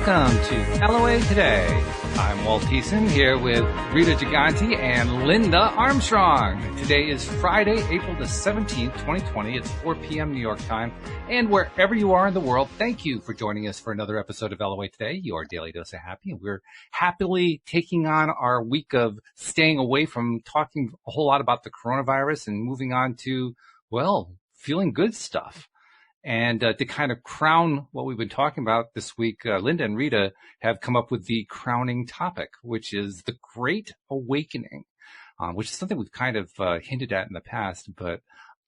Welcome to LOA Today. I'm Walt Thiessen here with Rita Giganti and Linda Armstrong. Today is Friday, April the 17th, 2020. It's 4 p.m. New York time. And wherever you are in the world, thank you for joining us for another episode of LOA Today, your daily dose of happy. And we're happily taking on our week of staying away from talking a whole lot about the coronavirus and moving on to, well, feeling good stuff. And to kind of crown what we've been talking about this week, Linda and Rita have come up with the crowning topic, which is the Great Awakening, which is something we've kind of hinted at in the past. But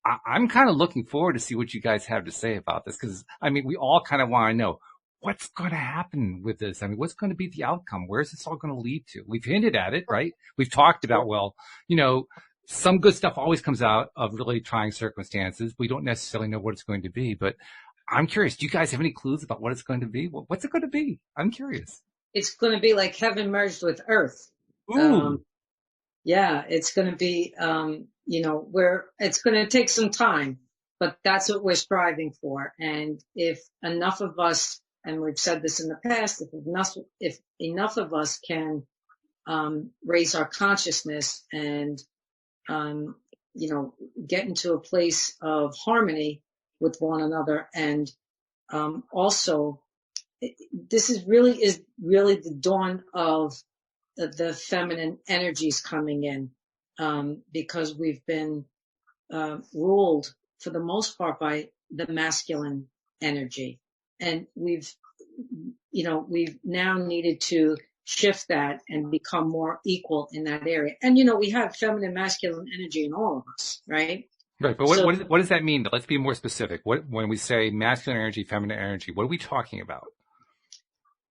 I'm kind of looking forward to see what you guys have to say about this, because, I mean, we all kind of want to know what's going to happen with this. I mean, what's going to be the outcome? Where's this all going to lead to? We've hinted at it, right? We've talked about, well, you know, some good stuff always comes out of really trying circumstances. We don't necessarily know what it's going to be, but I'm curious. Do you guys have any clues about what it's going to be? What's it going to be? I'm curious. It's going to be like heaven merged with earth. Yeah, it's going to be, it's going to take some time, but that's what we're striving for. And if enough of us, and we've said this in the past, if enough of us can raise our consciousness and get into a place of harmony with one another. And also, this is really the dawn of the feminine energies coming in, because we've been ruled for the most part by the masculine energy. And we've now needed to shift that and become more equal in that area. And, we have feminine, masculine energy in all of us, right? Right. But what does that mean? Let's be more specific. When we say masculine energy, feminine energy, what are we talking about?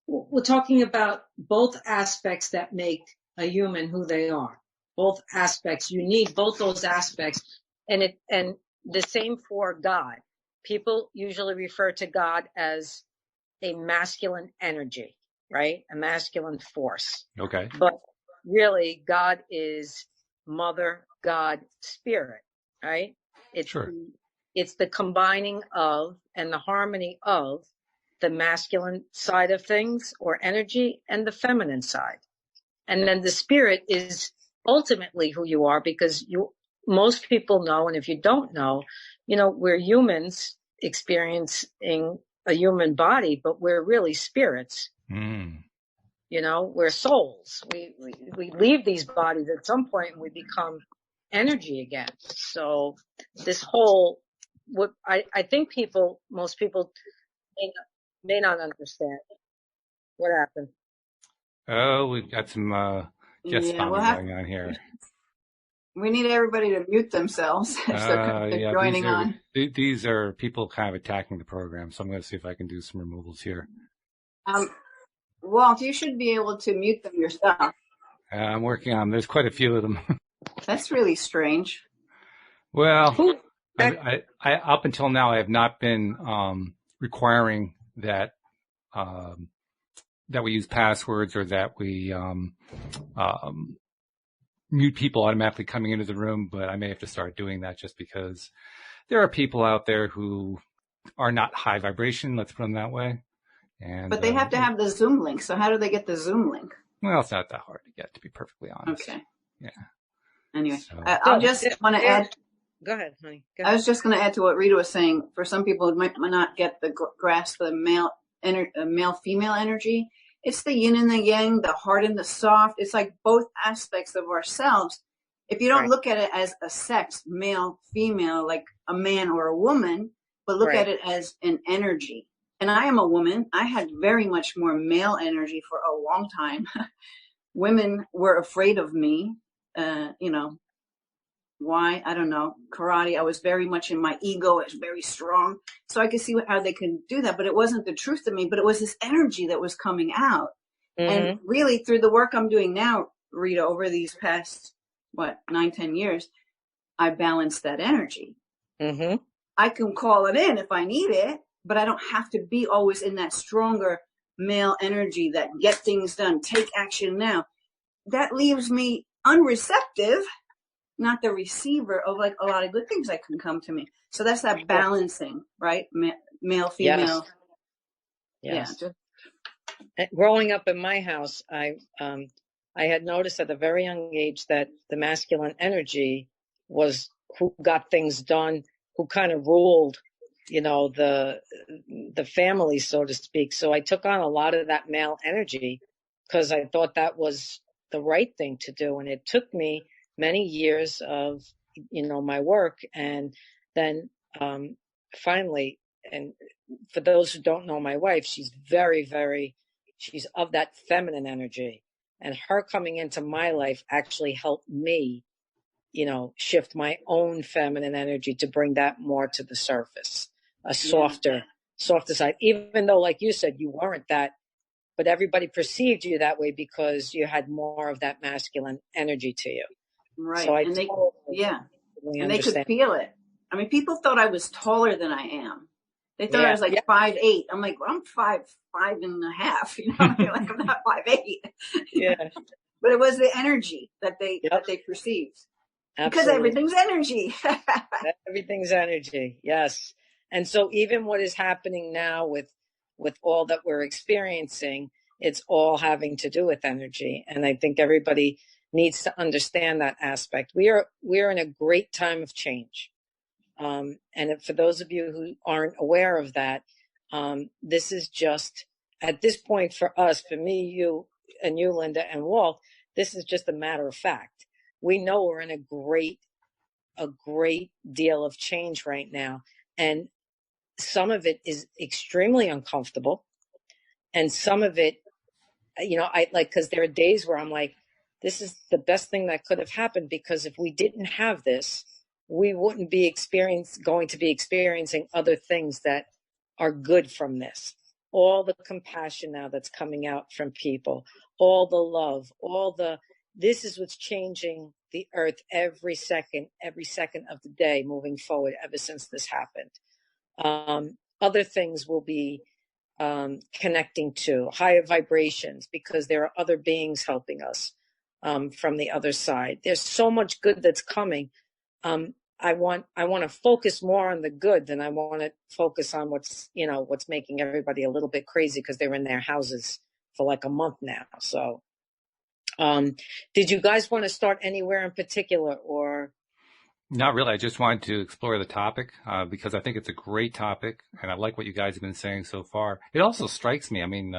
We're talking about both aspects that make a human who they are. Both aspects. You need both those aspects. And the same for God. People usually refer to God as a masculine energy, right? A masculine force. Okay. But really, God is Mother, God, Spirit, right? It's the combining of and the harmony of the masculine side of things or energy and the feminine side. And then the spirit is ultimately who you are, because most people know, and if you don't know, we're humans experiencing a human body, but we're really spirits. We're souls. We leave these bodies at some point and we become energy again. So this whole, I think most people may not understand what happened. Oh, we've got some just going on here. We need everybody to mute themselves if they're joining on. These are people kind of attacking the program, so I'm going to see if I can do some removals here. Walt, you should be able to mute them yourself. I'm working on them. There's quite a few of them. That's really strange. Well, I up until now, I have not been requiring that we use passwords or that we mute people automatically coming into the room, but I may have to start doing that just because there are people out there who are not high vibration, let's put them that way. But they have to have the Zoom link. So how do they get the Zoom link? Well, it's not that hard to get, to be perfectly honest. Okay. Yeah. Anyway, I just want to add. Go ahead, honey. I was just going to add to what Rita was saying. For some people, it might not get the grasp of the male-female energy. It's the yin and the yang, the hard and the soft. It's like both aspects of ourselves. If you don't look at it as a sex, male, female, like a man or a woman, but look at it as an energy. And I am a woman. I had very much more male energy for a long time. Women were afraid of me. Why? I don't know. Karate, I was very much in my ego. I was very strong. So I could see how they can do that. But it wasn't the truth to me, but it was this energy that was coming out. Mm-hmm. And really, through the work I'm doing now, Rita, over these past, 9-10 years, I balanced that energy. Mm-hmm. I can call it in if I need it, but I don't have to be always in that stronger male energy that get things done, take action now. That leaves me unreceptive, not the receiver of like a lot of good things that can come to me. So that's that balancing, right? Male, female. Yes. Yeah. growing up in my house, I had noticed at a very young age that the masculine energy was who got things done, who kind of ruled, the family, so to speak. So I took on a lot of that male energy because I thought that was the right thing to do. And it took me many years of, my work. And then finally, and for those who don't know my wife, she's very, very, she's of that feminine energy. And her coming into my life actually helped me, shift my own feminine energy to bring that more to the surface, a softer side, even though, like you said, you weren't that, but everybody perceived you that way because you had more of that masculine energy to you. Right. So and they could feel it. I mean, people thought I was taller than I am. They thought I was like 5'8". I'm like, well, I'm 5'5" and a half. Like I'm not 5'8". Yeah. But it was the energy that they perceived. Absolutely. Because everything's energy. Everything's energy. Yes. And so even what is happening now with all that we're experiencing, it's all having to do with energy. And I think everybody needs to understand that aspect. We are in a great time of change. And for those of you who aren't aware of that, this is just, at this point for us, for me, you, Linda, and Walt, this is just a matter of fact. We know we're in a great deal of change right now. And some of it is extremely uncomfortable. And some of it, because there are days where I'm like, this is the best thing that could have happened, because if we didn't have this, we wouldn't be going to be experiencing other things that are good from this. All the compassion now that's coming out from people, all the love, this is what's changing the earth every second of the day moving forward ever since this happened. Other things will be connecting to higher vibrations because there are other beings helping us from the other side. There's so much good that's coming. I want to focus more on the good than I want to focus on what's making everybody a little bit crazy because they're in their houses for like a month now. So, did you guys want to start anywhere in particular, or? Not really. I just wanted to explore the topic because I think it's a great topic, and I like what you guys have been saying so far. It also strikes me, I mean,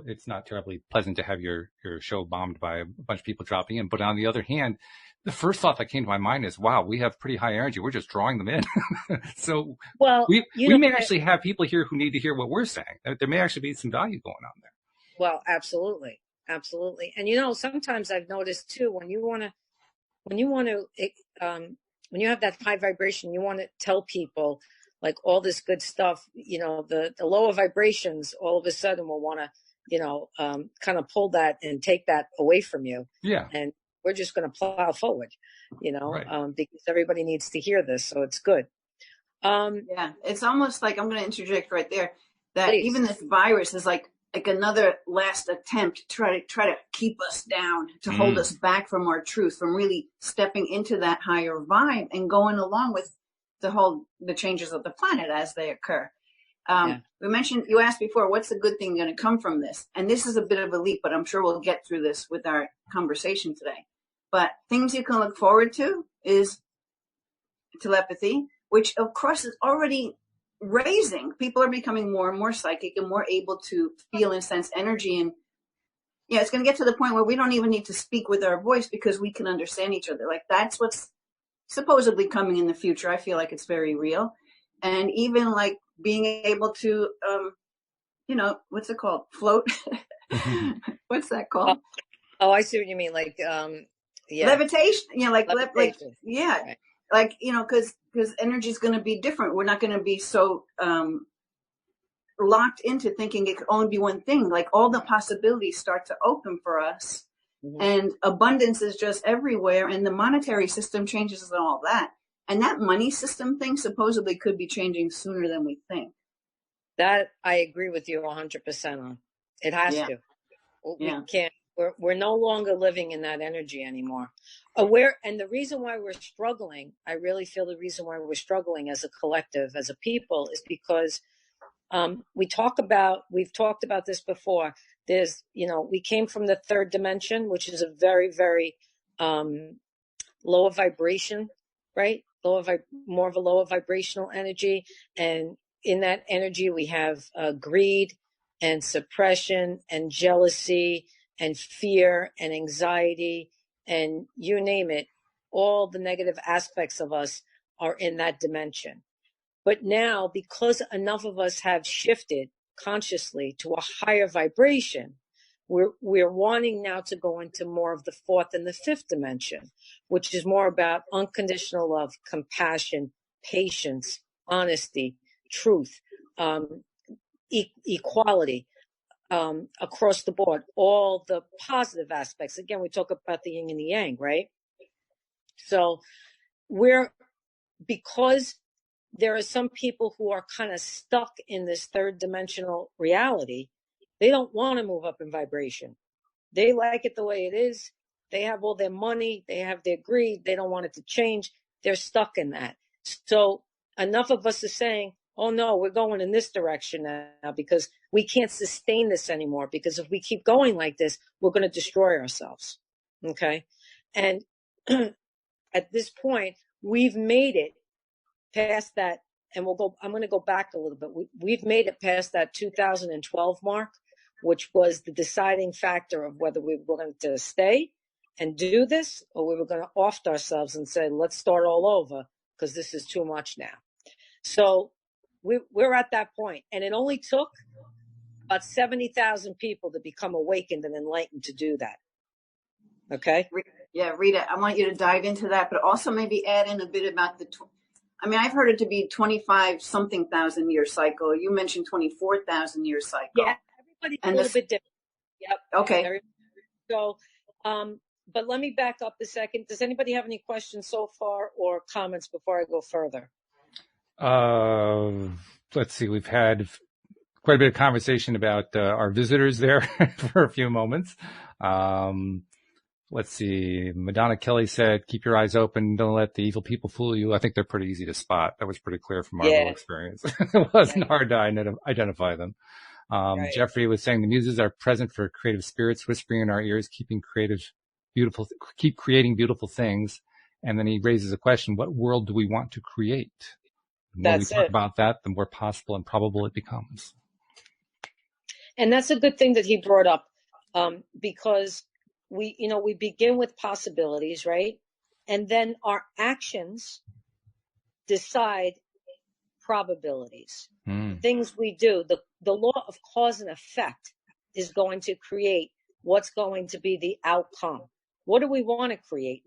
it's not terribly pleasant to have your show bombed by a bunch of people dropping in, but on the other hand, the first thought that came to my mind is, wow, we have pretty high energy. We're just drawing them in. So we may actually have people here who need to hear what we're saying. There may actually be some value going on there. Well, absolutely. Absolutely. And, sometimes I've noticed too, when you have that high vibration, you want to tell people like all this good stuff, the lower vibrations all of a sudden will want to, kind of pull that and take that away from you. Yeah. And we're just going to plow forward, right. Because everybody needs to hear this. So it's good. Yeah, it's almost like, I'm going to interject right there, that Please. Even this virus is like another last attempt to try to keep us down, to hold us back from our truth, from really stepping into that higher vibe and going along with the changes of the planet as they occur. We mentioned, you asked before, what's the good thing going to come from this? And this is a bit of a leap, but I'm sure we'll get through this with our conversation today. But things you can look forward to is telepathy, which of course is already raising. People are becoming more and more psychic and more able to feel and sense energy. And it's going to get to the point where we don't even need to speak with our voice because we can understand each other. Like, that's what's supposedly coming in the future. I feel like it's very real. And even like being able to, what's it called? Float. What's that called? Oh, I see what you mean. Like, levitation. Levitation. Right. Like, because energy is going to be different. We're not going to be so locked into thinking it could only be one thing. Like, all the possibilities start to open for us, and abundance is just everywhere. And the monetary system changes and all that. And that money system thing supposedly could be changing sooner than we think. That I agree with you 100% on. It has to. We can't. We're no longer living in that energy anymore. And the reason why we're struggling, I really feel the reason why we're struggling as a collective, as a people, is because we've talked about this before. There's, we came from the third dimension, which is a very, very lower vibration, right? More of a lower vibrational energy. And in that energy, we have greed and suppression and jealousy and fear and anxiety and you name it. All the negative aspects of us are in that dimension. But now, because enough of us have shifted consciously to a higher vibration, we're wanting now to go into more of the fourth and the fifth dimension, which is more about unconditional love, compassion, patience, honesty, truth, equality, across the board, all the positive aspects. Again, we talk about the yin and the yang, right? So because there are some people who are kind of stuck in this third dimensional reality, they don't want to move up in vibration. They like it the way it is. They have all their money. They have their greed. They don't want it to change. They're stuck in that. So enough of us are saying, oh no, we're going in this direction now because we can't sustain this anymore. Because if we keep going like this, we're going to destroy ourselves. Okay. And at this point, we've made it past that. And I'm going to go back a little bit. We've made it past that 2012 mark, which was the deciding factor of whether we were going to stay and do this or we were going to off ourselves and say, let's start all over because this is too much now. So we're at that point. And it only took about 70,000 people to become awakened and enlightened to do that. Okay? Yeah, Rita, I want you to dive into that, but also maybe add in a bit about I've heard it to be 25-something thousand year cycle. You mentioned 24,000 year cycle. Yeah, everybody's a little bit different. Yep. Okay. So, but let me back up a second. Does anybody have any questions so far or comments before I go further? Let's see. We've had quite a bit of conversation about our visitors there for a few moments. Let's see. Madonna Kelly said, keep your eyes open. Don't let the evil people fool you. I think they're pretty easy to spot. That was pretty clear from our little experience. It wasn't hard to identify them. Jeffrey was saying the muses are present for creative spirits whispering in our ears, keep creating beautiful things. And then he raises a question, what world do we want to create? The more we talk about that, the more possible and probable it becomes. And that's a good thing that he brought up, because we begin with possibilities, right? And then our actions decide probabilities. Things we do, the law of cause and effect is going to create what's going to be the outcome. What do we want to create,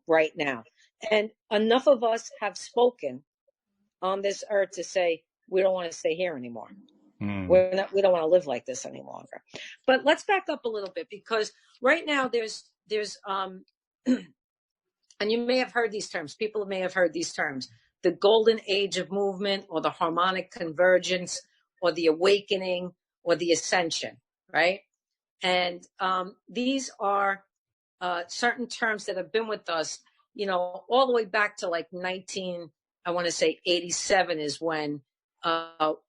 right now? And enough of us have spoken on this earth to say, we don't want to stay here anymore. We don't want to live like this any longer. But let's back up a little bit because right now there's and you may have heard these terms. People may have heard these terms: the golden age of movement, or the harmonic convergence, or the awakening, or the ascension, right? And these are certain terms that have been with us, all the way back to like 87 is when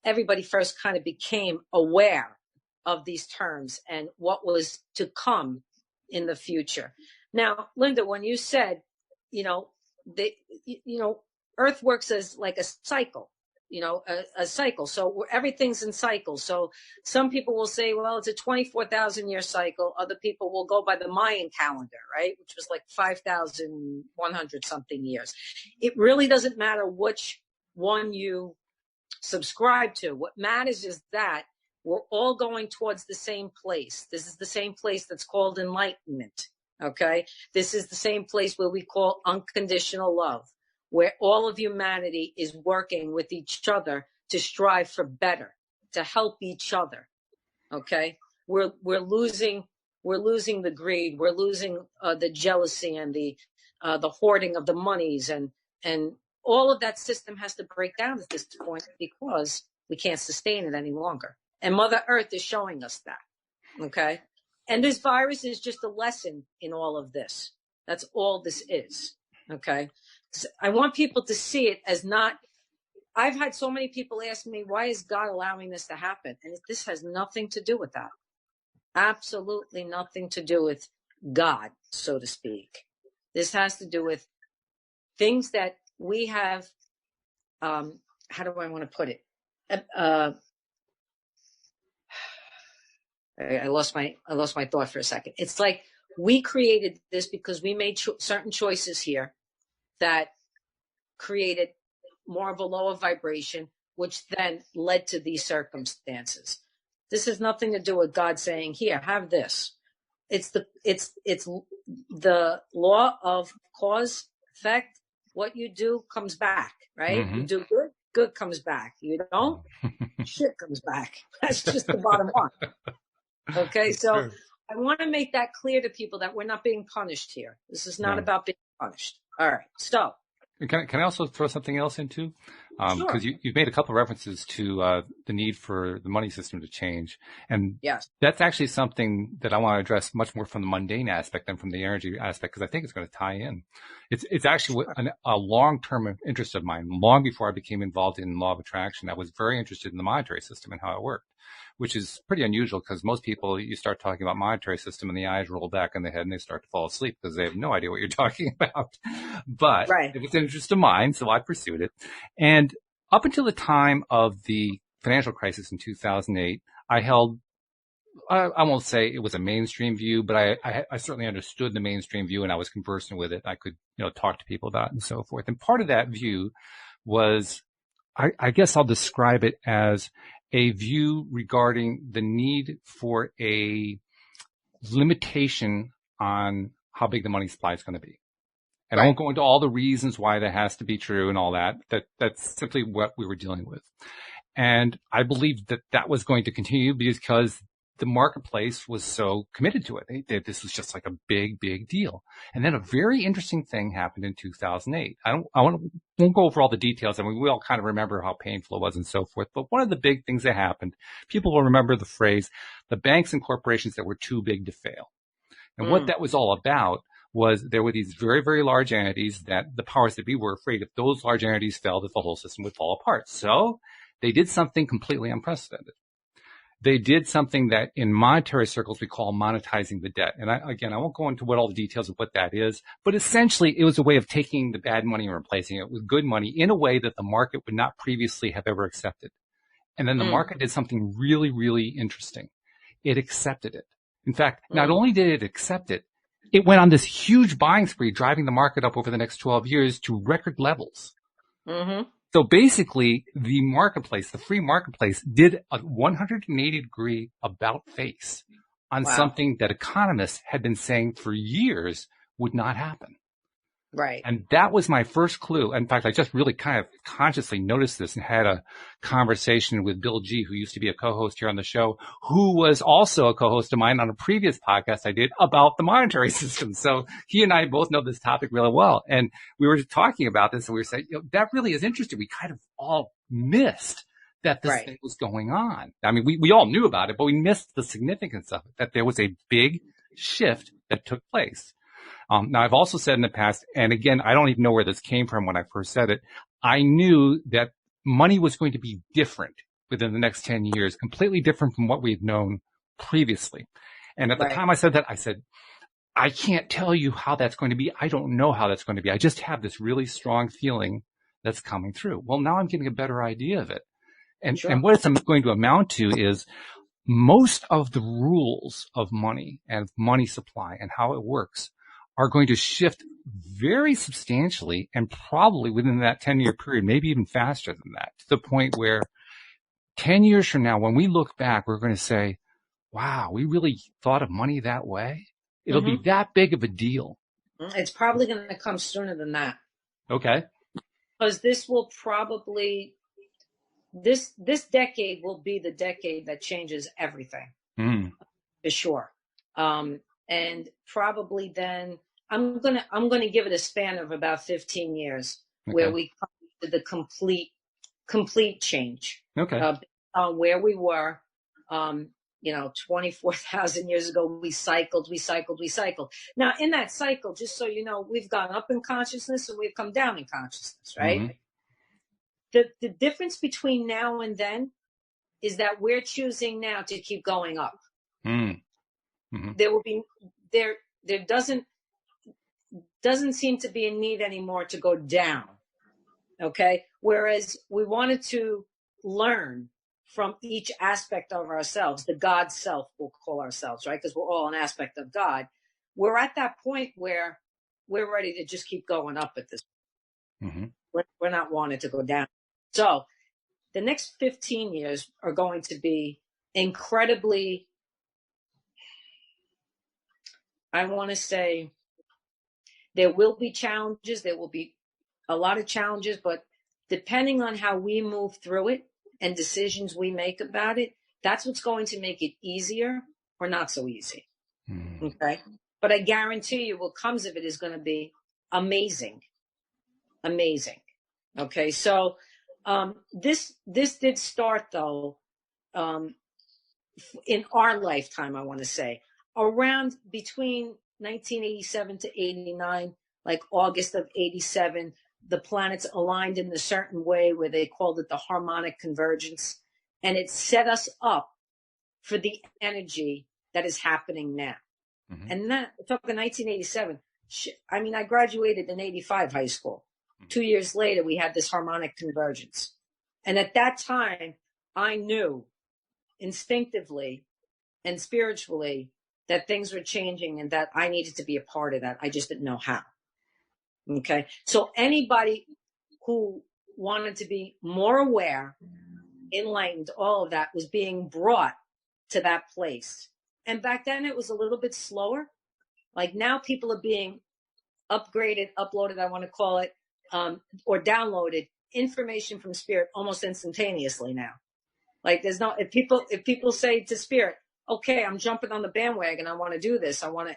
everybody first kind of became aware of these terms and what was to come in the future. Now, Linda, when you said, Earth works as like a cycle, a cycle. So everything's in cycles. So some people will say, well, it's a 24,000 year cycle. Other people will go by the Mayan calendar, right? Which was like 5,100 something years. It really doesn't matter which one you subscribe to. What matters is that we're all going towards the same place. This is the same place that's called enlightenment. Okay. This is the same place where we call unconditional love, where all of humanity is working with each other to strive for better, to help each other. Okay. We're losing the greed. We're losing the jealousy and the hoarding of the monies, and all of that system has to break down at this point because we can't sustain it any longer. And Mother Earth is showing us that. Okay. And this virus is just a lesson in all of this. That's all this is. Okay. So I want people to see it as not, I've had so many people ask me, why is God allowing this to happen? And this has nothing to do with that. Absolutely nothing to do with God, so to speak. This has to do with things that we have, how do I want to put it? I lost my thought for a second. It's like we created this because we made certain choices here that created more of a lower vibration, which then led to these circumstances. This has nothing to do with God saying, here, have this. It's the law of cause effect. What you do comes back, right? Mm-hmm. You do good, good comes back. You don't, shit comes back. That's just the bottom line. Okay, so I want to make that clear to people that we're not being punished here. This is not about being punished. All right, so. Can I also throw something else in too? Because Sure. you've made a couple of references to the need for the money system to change. And yes, that's actually something that I want to address much more from the mundane aspect than from the energy aspect, because I think it's going to tie in. It's actually a long-term interest of mine. Long before I became involved in law of attraction, I was very interested in the monetary system and how it worked, which is pretty unusual because most people, you start talking about monetary system and the eyes roll back in the head and they start to fall asleep because they have no idea what you're talking about. But It was an interest of mine, so I pursued it. And up until the time of the financial crisis in 2008, I held, I won't say it was a mainstream view, but I certainly understood the mainstream view and I was conversant with it. I could, talk to people about it and so forth. And part of that view was, I guess I'll describe it as a view regarding the need for a limitation on how big the money supply is going to be. And I won't go into all the reasons why that has to be true and all that. That's simply what we were dealing with. And I believed that that was going to continue because the marketplace was so committed to it. This was just like a big, big deal. And then a very interesting thing happened in 2008. Won't go over all the details. I mean, we all kind of remember how painful it was and so forth. But one of the big things that happened, people will remember the phrase, the banks and corporations that were too big to fail. And what that was all about was there were these very, very large entities that the powers that be were afraid if those large entities fell, that the whole system would fall apart. So they did something completely unprecedented. They did something that in monetary circles we call monetizing the debt. And I won't go into what all the details of what that is, but essentially it was a way of taking the bad money and replacing it with good money in a way that the market would not previously have ever accepted. And then the market did something really, really interesting. It accepted it. In fact, not only did it accept it, it went on this huge buying spree, driving the market up over the next 12 years to record levels. Mm-hmm. So basically, the marketplace, the free marketplace, did a 180-degree about face on something that economists had been saying for years would not happen. Right. And that was my first clue. In fact, I just really kind of consciously noticed this and had a conversation with Bill G., who used to be a co-host here on the show, who was also a co-host of mine on a previous podcast I did about the monetary system. So he and I both know this topic really well. And we were talking about this and we were saying, that really is interesting. We kind of all missed that this thing was going on. I mean, we all knew about it, but we missed the significance of it, that there was a big shift that took place. Now, I've also said in the past, and again, I don't even know where this came from when I first said it, I knew that money was going to be different within the next 10 years, completely different from what we had known previously. And at the time I said that, I said, I can't tell you how that's going to be. I don't know how that's going to be. I just have this really strong feeling that's coming through. Well, now I'm getting a better idea of it. And, and what it's going to amount to is most of the rules of money and money supply and how it works are going to shift very substantially and probably within that 10-year period, maybe even faster than that, to the point where 10 years from now, when we look back, we're going to say, wow, we really thought of money that way. It'll be that big of a deal. It's probably going to come sooner than that. Okay. Because this will probably, this decade will be the decade that changes everything. For sure. And probably then I'm gonna give it a span of about 15 years where we come to the complete change. Okay. On where we were, 24,000 years ago, we cycled. Now in that cycle, just so you know, we've gone up in consciousness and we've come down in consciousness, right? the difference between now and then is that we're choosing now to keep going up. Mm-hmm. There will be there doesn't seem to be a need anymore to go down. Okay. Whereas we wanted to learn from each aspect of ourselves, the God self, we'll call ourselves, right? Because we're all an aspect of God. We're at that point where we're ready to just keep going up at this point. Mm-hmm. We're not wanting to go down. So the next 15 years are going to be incredibly, I want to say, there will be challenges. There will be a lot of challenges, but depending on how we move through it and decisions we make about it, that's what's going to make it easier or not so easy. Mm. Okay. But I guarantee you what comes of it is going to be amazing. Amazing. Okay. So, this did start though, in our lifetime, I want to say around between 1987 to 89, like August of 87, the planets aligned in a certain way where they called it the harmonic convergence. And it set us up for the energy that is happening now. Mm-hmm. And that, talking 1987, I mean, I graduated in 85 high school. Mm-hmm. 2 years later, we had this harmonic convergence. And at that time, I knew instinctively and spiritually that things were changing and that I needed to be a part of that. I just didn't know how. Okay. So anybody who wanted to be more aware, enlightened, all of that was being brought to that place. And back then it was a little bit slower. Like now people are being upgraded, uploaded, I want to call it, or downloaded information from spirit almost instantaneously now. Like there's no, if people say to spirit, okay, I'm jumping on the bandwagon. I want to do this. I want to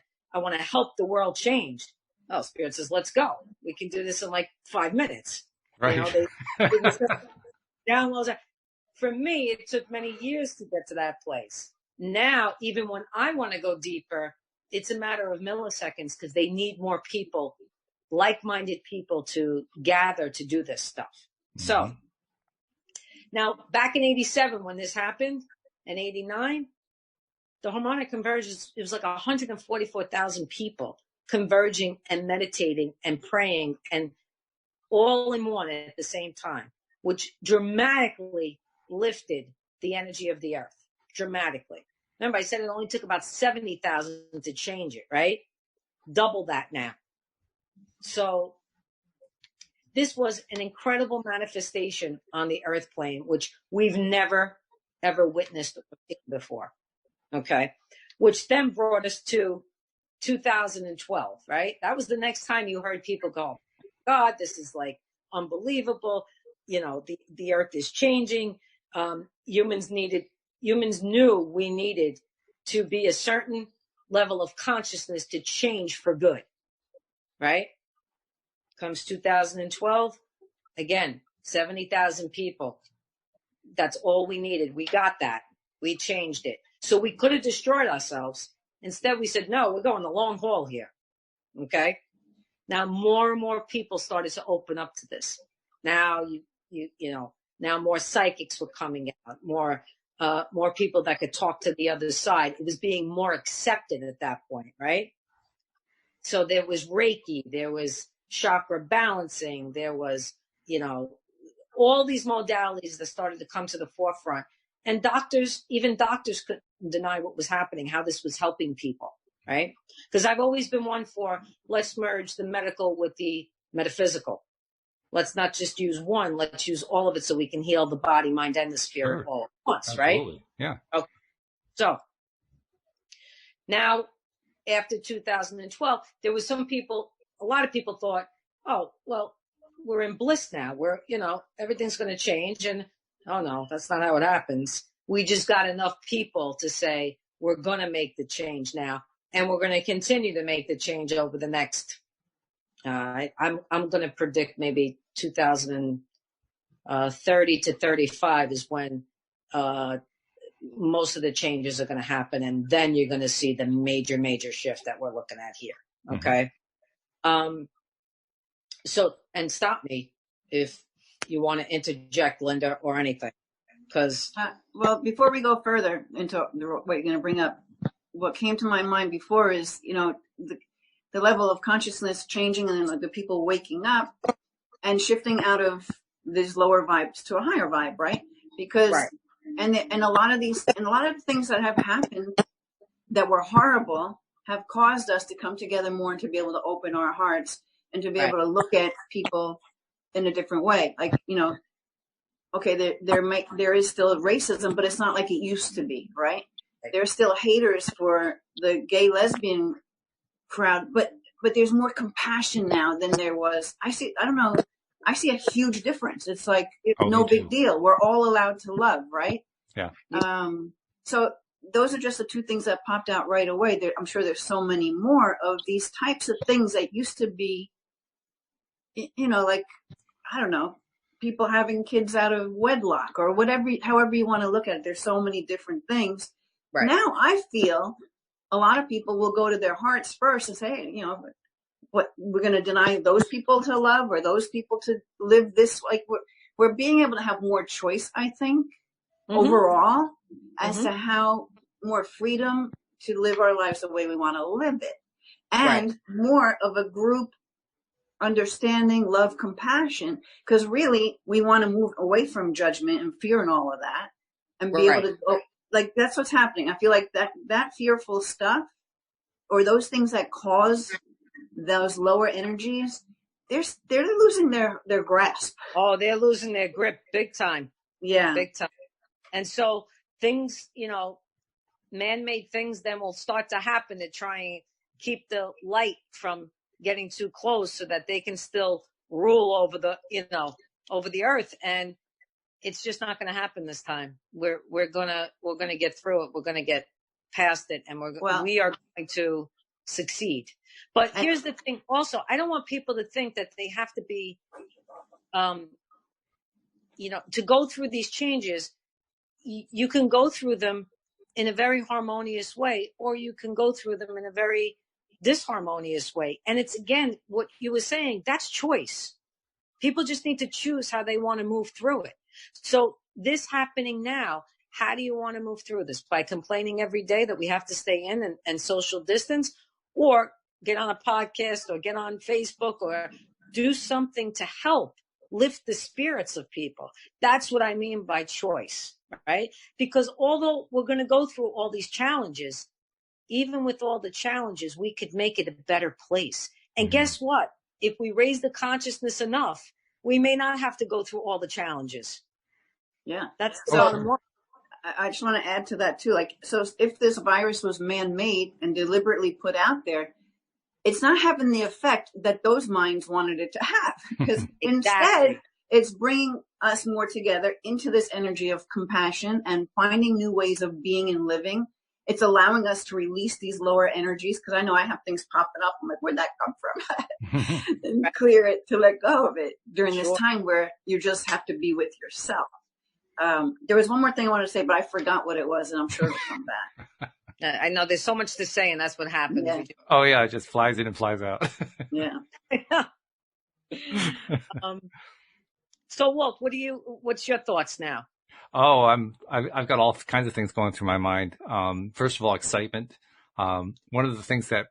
help the world change. Oh, spirit says, let's go. We can do this in like 5 minutes. Right. You know, they downloads. For me, it took many years to get to that place. Now, even when I want to go deeper, it's a matter of milliseconds because they need more people, like-minded people to gather to do this stuff. Mm-hmm. So now back in 87, when this happened, in 89, the harmonic convergence, it was like 144,000 people converging and meditating and praying and all in one at the same time, which dramatically lifted the energy of the earth. Dramatically. Remember, I said it only took about 70,000 to change it, right? Double that now. So this was an incredible manifestation on the earth plane, which we've never, ever witnessed before. Okay. Which then brought us to 2012, right? That was the next time you heard people go, oh God, this is like unbelievable. You know, the earth is changing. Humans knew we needed to be a certain level of consciousness to change for good, right? Comes 2012, again, 70,000 people. That's all we needed. We got that. We changed it. So we could have destroyed ourselves. Instead, we said, no, we're going the long haul here. Okay. Now more and more people started to open up to this. Now you know, now more psychics were coming out, more people that could talk to the other side. It was being more accepted at that point, right? So there was Reiki, there was chakra balancing, there was, you know, all these modalities that started to come to the forefront. And even doctors couldn't deny what was happening, how this was helping people, right? Because I've always been one for, let's merge the medical with the metaphysical. Let's not just use one, let's use all of it so we can heal the body, mind, and the spirit all at once, Absolutely. Right? Yeah. Okay. So now, after 2012, there was a lot of people thought, oh, well, we're in bliss now. Everything's going to change. And oh no, that's not how it happens. We just got enough people to say, we're going to make the change now. And we're going to continue to make the change over the next, I'm going to predict maybe 2030 to 35 is when, most of the changes are going to happen. And then you're going to see the major shift that we're looking at here. Okay. Mm-hmm. So, and stop me if you want to interject, Linda, or anything? Because well, before we go further into what you're going to bring up, what came to my mind before is, the level of consciousness changing and the people waking up and shifting out of these lower vibes to a higher vibe, right? Because right. and a lot of things that have happened that were horrible have caused us to come together more and to be able to open our hearts and to be able to look at people in a different way. Like, okay, there is still racism, but it's not like it used to be, right? There's still haters for the gay lesbian crowd, but there's more compassion now than there was. I see a huge difference. It's like no big deal. We're all allowed to love, right? Yeah. So those are just the two things that popped out right away. I'm sure there's so many more of these types of things that used to be, like, I don't know, people having kids out of wedlock or whatever, however you want to look at it. There's so many different things. Right. Now I feel a lot of people will go to their hearts first and say, hey, what, we're going to deny those people to love or those people to live this, like we're being able to have more choice, I think, overall, as to how more freedom to live our lives the way we want to live it. And more of a group understanding, love, compassion, because really we want to move away from judgment and fear and all of that and be able to go, like, that's what's happening. I feel like that fearful stuff or those things that cause those lower energies, they're losing their grasp. Oh, they're losing their grip big time. Yeah. Big time. And so things, man-made things then will start to happen to try and keep the light from getting too close so that they can still rule over the earth. And it's just not going to happen this time. We're going to get through it. We're going to get past it, and we are going to succeed. But here's the thing also, I don't want people to think that they have to be, to go through these changes. You can go through them in a very harmonious way, or you can go through them in a very disharmonious way. And it's, again, what you were saying, that's choice. People just need to choose how they want to move through it. So this happening now, how do you want to move through this? By complaining every day that we have to stay in and social distance, or get on a podcast or get on Facebook or do something to help lift the spirits of people? That's what I mean by choice, right? Because although we're going to go through all these challenges, even with all the challenges, we could make it a better place. And guess what? If we raise the consciousness enough, we may not have to go through all the challenges. Yeah. That's the bottom line. I just want to add to that too. Like, so if this virus was man-made and deliberately put out there, it's not having the effect that those minds wanted it to have. Because instead, it's bringing us more together into this energy of compassion and finding new ways of being and living. It's allowing us to release these lower energies, because I know I have things popping up. I'm like, where'd that come from? And clear it, to let go of it during this time where you just have to be with yourself. There was one more thing I wanted to say, but I forgot what it was, and I'm sure it'll come back. I know there's so much to say, and that's what happens. Yeah. Oh yeah, it just flies in and flies out. Yeah. So Walt, what's your thoughts now? Oh, I've got all kinds of things going through my mind. First of all, excitement. One of the things that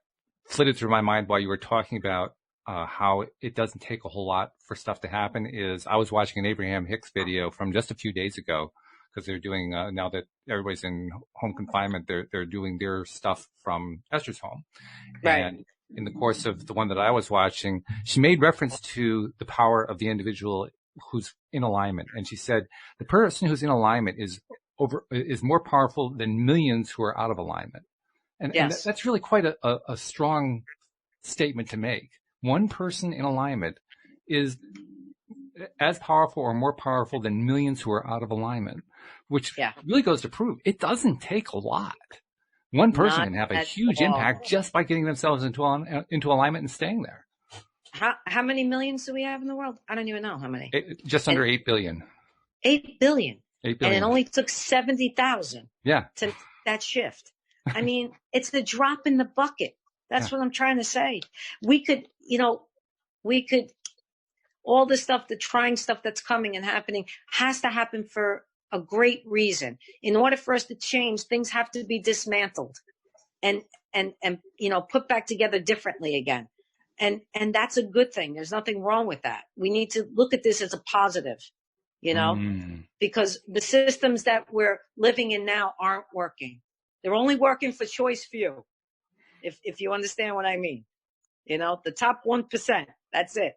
flitted through my mind while you were talking about how it doesn't take a whole lot for stuff to happen is I was watching an Abraham Hicks video from just a few days ago, because they're doing, now that everybody's in home confinement, they're doing their stuff from Esther's home. Right. And in the course of the one that I was watching, she made reference to the power of the individual who's in alignment. And she said, the person who's in alignment is more powerful than millions who are out of alignment. And that's really quite a strong statement to make. One person in alignment is as powerful or more powerful than millions who are out of alignment, which really goes to prove it doesn't take a lot. One person can have a huge impact just by getting themselves into alignment and staying there. How many millions do we have in the world? I don't even know how many. Just under 8 billion. 8 billion. 8 billion. And it only took 70,000 to that shift. I mean, it's the drop in the bucket. That's what I'm trying to say. We could, all the stuff, the trying stuff that's coming and happening has to happen for a great reason. In order for us to change, things have to be dismantled and put back together differently again. And that's a good thing. There's nothing wrong with that. We need to look at this as a positive, because the systems that we're living in now aren't working. They're only working for choice few. If you understand what I mean, the top 1%, that's it.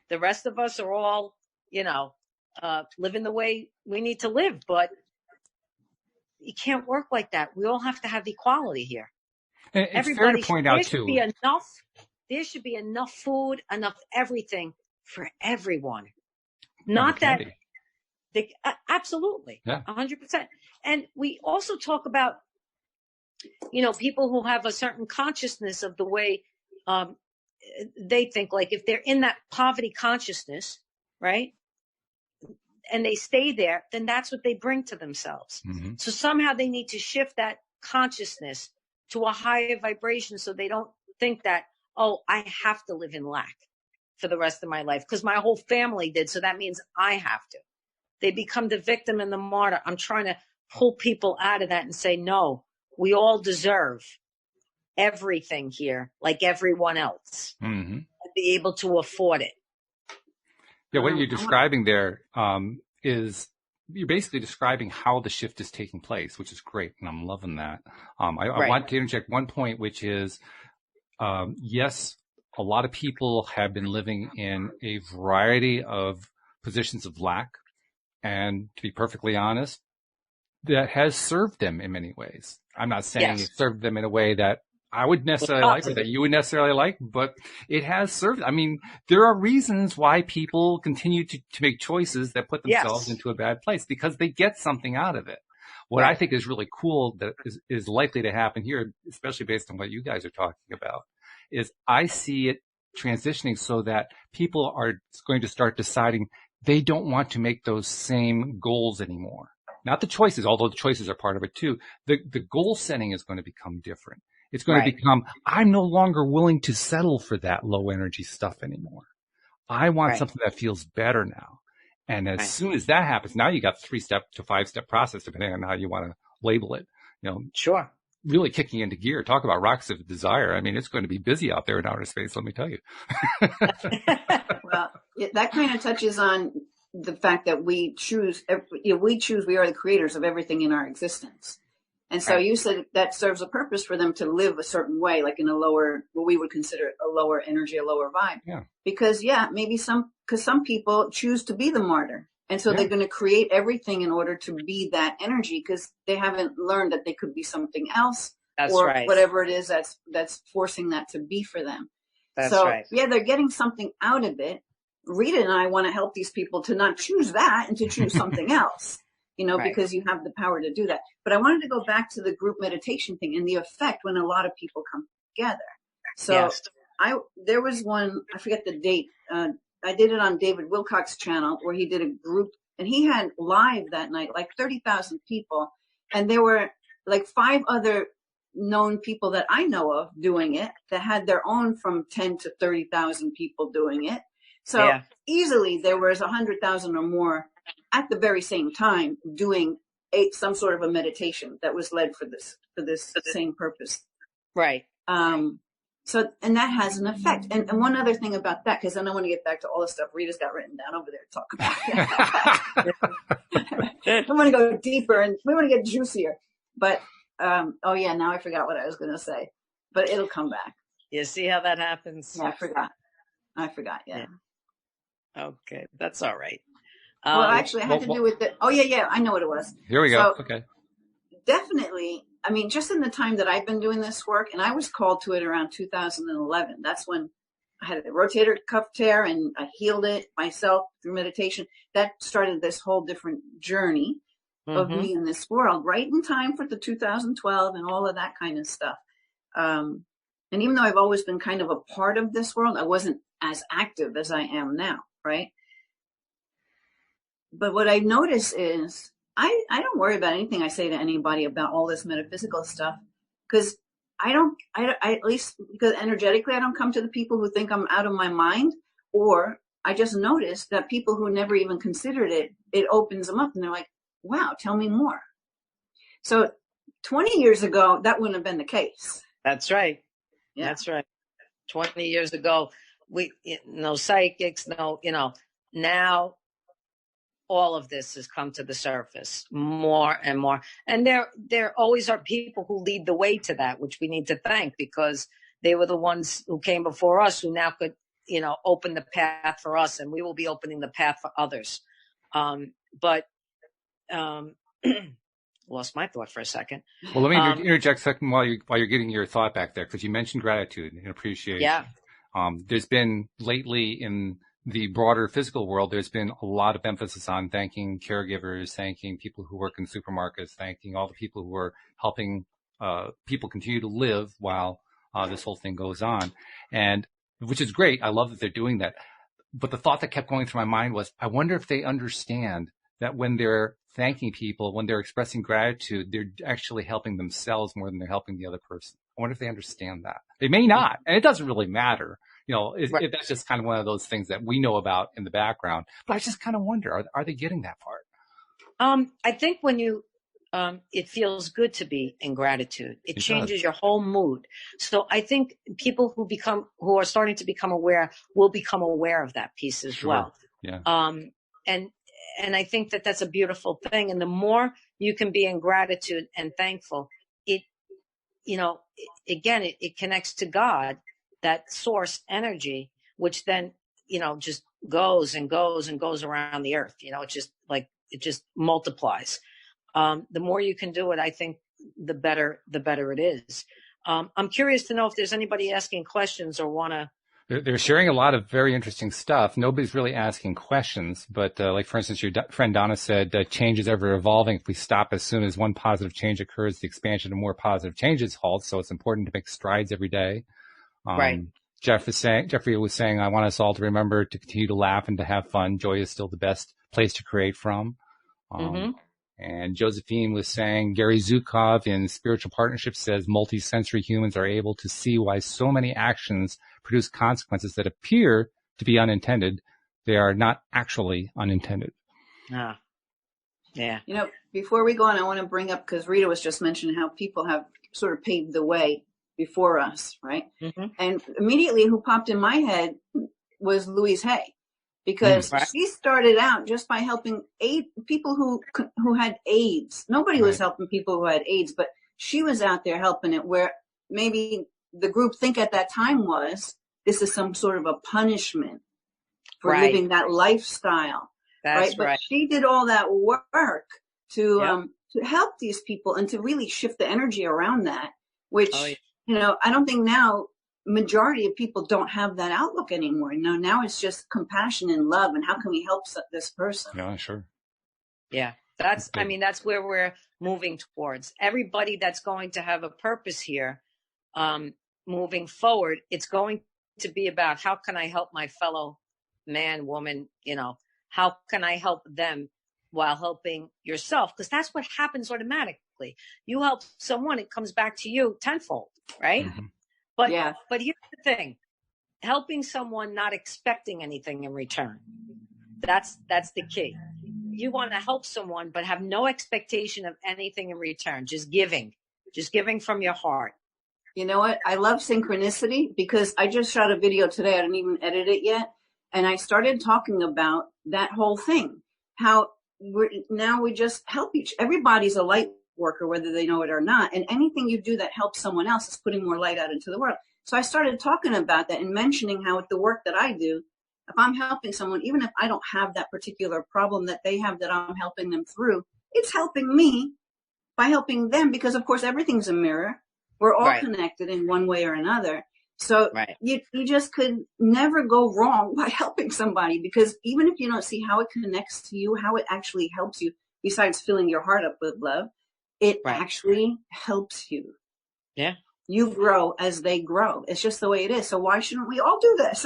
The rest of us are all, living the way we need to live, but it can't work like that. We all have to have equality here. And it's fair to point out too. There should be enough food, enough everything for everyone. Not that absolutely, 100%. And we also talk about, people who have a certain consciousness of the way they think, like if they're in that poverty consciousness, right? And they stay there, then that's what they bring to themselves. Mm-hmm. So somehow they need to shift that consciousness to a higher vibration so they don't think that, oh, I have to live in lack for the rest of my life because my whole family did. So that means I have to. They become the victim and the martyr. I'm trying to pull people out of that and say, no, we all deserve everything here like everyone else, and be able to afford it. Yeah, what you're describing there is you're basically describing how the shift is taking place, which is great, and I'm loving that. I want to interject one point, which is, yes, a lot of people have been living in a variety of positions of lack, and to be perfectly honest, that has served them in many ways. I'm not saying it served them in a way that I would necessarily like or that you would necessarily like, but it has served. I mean, there are reasons why people continue to make choices that put themselves into a bad place because they get something out of it. What I think is really cool that is likely to happen here, especially based on what you guys are talking about, is I see it transitioning so that people are going to start deciding they don't want to make those same goals anymore. Not the choices, although the choices are part of it too. The goal setting is going to become different. It's going to become, I'm no longer willing to settle for that low energy stuff anymore. I want something that feels better now. And as soon as that happens, now you got 3-step to 5-step process, depending on how you want to label it. Sure. Really kicking into gear. Talk about rockets of desire. I mean, it's going to be busy out there in outer space, let me tell you. Well, that kind of touches on the fact that we choose, we are the creators of everything in our existence. And so you said that serves a purpose for them to live a certain way, like in a lower, what we would consider a lower energy, a lower vibe. Yeah. Because maybe some people choose to be the martyr. And so they're going to create everything in order to be that energy because they haven't learned that they could be something else whatever it is that's forcing that to be for them. They're getting something out of it. Rita and I want to help these people to not choose that and to choose something else. Because you have the power to do that. But I wanted to go back to the group meditation thing and the effect when a lot of people come together. So there was one, I forget the date. I did it on David Wilcox's channel where he did a group and he had live that night, like 30,000 people. And there were like 5 other known people that I know of doing it that had their own from 10 to 30,000 people doing it. So easily there was 100,000 or more at the very same time doing some sort of a meditation that was led for this same purpose. Right. So, and that has an effect. And one other thing about that, because then I want to get back to all the stuff Rita's got written down over there to talk about. I want to go deeper and we want to get juicier. But, now I forgot what I was going to say, but it'll come back. You see how that happens? Yeah, I forgot. Yeah. Okay. That's all right. Well, actually, I had to do with it. Oh, yeah. I know what it was. Here we go. Okay. Definitely. I mean, just in the time that I've been doing this work, and I was called to it around 2011. That's when I had a rotator cuff tear and I healed it myself through meditation. That started this whole different journey of me in this world, right in time for the 2012 and all of that kind of stuff. And even though I've always been kind of a part of this world, I wasn't as active as I am now, right? But what I notice is I don't worry about anything I say to anybody about all this metaphysical stuff because I at least because energetically I don't come to the people who think I'm out of my mind or I just noticed that people who never even considered it, it opens them up and they're like, wow, tell me more. So 20 years ago, that wouldn't have been the case. That's right. Yeah. That's right. 20 years ago, no psychics, now all of this has come to the surface more and more. And there always are people who lead the way to that, which we need to thank, because they were the ones who came before us who now could, open the path for us, and we will be opening the path for others. But lost my thought for a second. Well, let me interject a second while you're getting your thought back there, because you mentioned gratitude and appreciation. Yeah. There's been lately in the broader physical world, there's been a lot of emphasis on thanking caregivers, thanking people who work in supermarkets, thanking all the people who are helping people continue to live while this whole thing goes on, and which is great. I love that they're doing that. But the thought that kept going through my mind was, I wonder if they understand that when they're thanking people, when they're expressing gratitude, they're actually helping themselves more than they're helping the other person. I wonder if they understand that. They may not, and it doesn't really matter. Right. That's just kind of one of those things that we know about in the background. But I just kind of wonder, are they getting that part? I think when it feels good to be in gratitude. It changes your whole mood. So I think people who are starting to become aware will become aware of that piece as well. Yeah. And I think that that's a beautiful thing. And the more you can be in gratitude and thankful, it connects to God, that source energy, which then, just goes and goes and goes around the earth. It just multiplies. The more you can do it, I think the better it is. I'm curious to know if there's anybody asking questions or want to. They're sharing a lot of very interesting stuff. Nobody's really asking questions, but like, for instance, your friend Donna said, change is ever evolving. If we stop as soon as one positive change occurs, the expansion of more positive changes halts. So it's important to make strides every day. Right. Jeffrey was saying, I want us all to remember to continue to laugh and to have fun. Joy is still the best place to create from. And Josephine was saying, Gary Zukov in Spiritual Partnership says multisensory humans are able to see why so many actions produce consequences that appear to be unintended. They are not actually unintended. Yeah. Before we go on, I want to bring up, because Rita was just mentioning how people have sort of paved the way before us, right? Mm-hmm. And immediately who popped in my head was Louise Hay. Because she started out just by helping people who had AIDS. Nobody was helping people who had AIDS, but she was out there helping it, where maybe the group think at that time was, this is some sort of a punishment for living that lifestyle. That's right. But she did all that work to help these people and to really shift the energy around that, which, I don't think now majority of people don't have that outlook anymore. Now it's just compassion and love, and how can we help this person? Yeah, sure. Yeah, that's where we're moving towards. Everybody that's going to have a purpose here, moving forward, it's going to be about, how can I help my fellow man, woman, how can I help them while helping yourself? Because that's what happens automatically. You help someone, it comes back to you tenfold, right? Mm-hmm. But here's the thing, helping someone not expecting anything in return. That's the key. You want to help someone, but have no expectation of anything in return. Just giving from your heart. You know what? I love synchronicity, because I just shot a video today. I didn't even edit it yet. And I started talking about that whole thing, how we just help everybody's a light worker, whether they know it or not. And anything you do that helps someone else is putting more light out into the world. So I started talking about that and mentioning how with the work that I do, if I'm helping someone, even if I don't have that particular problem that they have that I'm helping them through, it's helping me by helping them, because of course everything's a mirror. We're all connected in one way or another. So you just could never go wrong by helping somebody, because even if you don't see how it connects to you, how it actually helps you, besides filling your heart up with love, it actually helps you. Yeah. You grow as they grow. It's just the way it is. So why shouldn't we all do this?